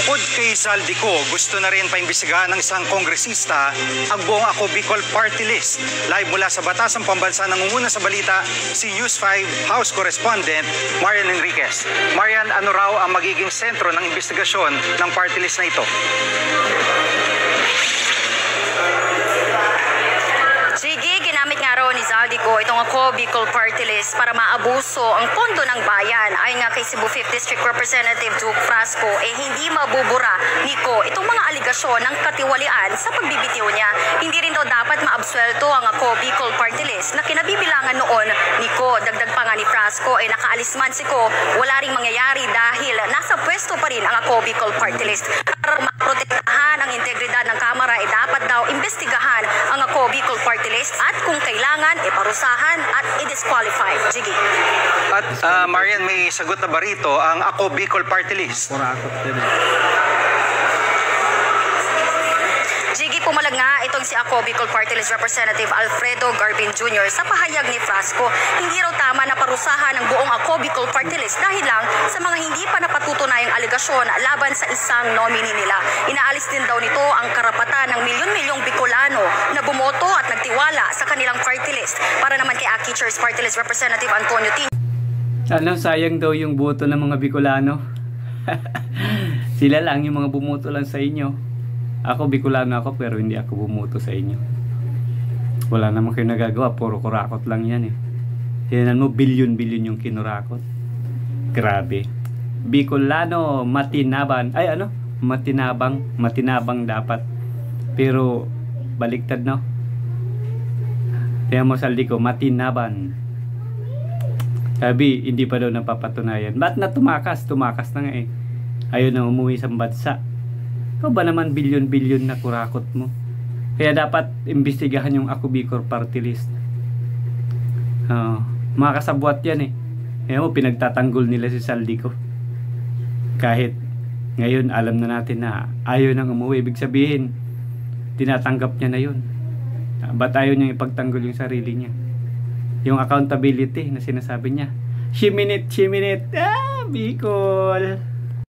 Bukod kay Zaldico, gusto na rin paimbestigahan ng isang kongresista ang buong Ako Bicol Party List. Live mula sa Batasang Pambansa, nangunguna sa balita si News 5 House Correspondent Marian Enriquez. Marian, ano raw ang magiging sentro ng investigasyon ng party list na ito? Sige, ginamit nga raw ni Zaldico itong Ako Bicol Party List para maabuso ang pondo ng bayan. Ayon nga kay Cebu 5th District Representative Duke Frasco, hindi mabubura Nico itong mga aligasyon ng katiwalian sa pagbibitiw niya. Hindi rin daw dapat maabsuelto ang Ako Bicol Party List na kinabibilangan noon. Nico, dagdag pa nga ni Frasco, nakalis man si Ko, wala ring mangyayari dahil nasa pwesto pa rin ang Ako Bicol Party List. Para maprotektahan ang integridad ng Kamara, dapat daw imbestigahan ang Ako Bicol Party List at kung kailangan, parusahan at i-disqualify. Jiggy. At Marian, may sagot na ba rito ang Ako Bicol Party List? Jiggy, pumalag nga itong si Ako Bicol Party List Representative Alfredo Garbin Jr. sa pahayag ni Frasco. Hindi raw tama na parusahan ang buong Ako Bicol Party List dahil lang sa mga hindi pa napatutunayang aligasyon laban sa isang nominee nila. Inaalis din daw nito ang karapatan ng milyon-milyong Bicolano na bumoto at nagtiwala sa kanilang party list. Para naman kay Aki Church Party List Representative Antonio Tin. Sayang daw yung boto ng mga Bicolano. Sila lang yung mga bumoto lang sa inyo. Ako Bicolano ako pero hindi ako bumoto sa inyo. Wala naman kayo nagagawa, puro kurakot lang yan eh. Tingnan mo, bilyon-bilyon yung kinurakot. Grabe. Bicolano, matinaban. Matinabang dapat. Pero baliktad, no? Tingnan mo, Zaldico, matinaban. Sabi, hindi pa daw napapatunayan. Ba't na tumakas? Tumakas na nga eh. Ayaw na umuwi sa bansa. Ikaw ba naman bilyon-bilyon na kurakot mo? Kaya dapat imbestigahan yung Ako Bicol Party List. Mga kasabwat yan eh. Kaya mo, pinagtatanggol nila si Zaldico. Kahit ngayon alam na natin na ayaw nang umuwi. Ibig sabihin, tinatanggap niya na yun. Ba't ayaw niyang ipagtanggol yung sarili niya? Yung accountability na sinasabi niya. Shiminit, Bicol!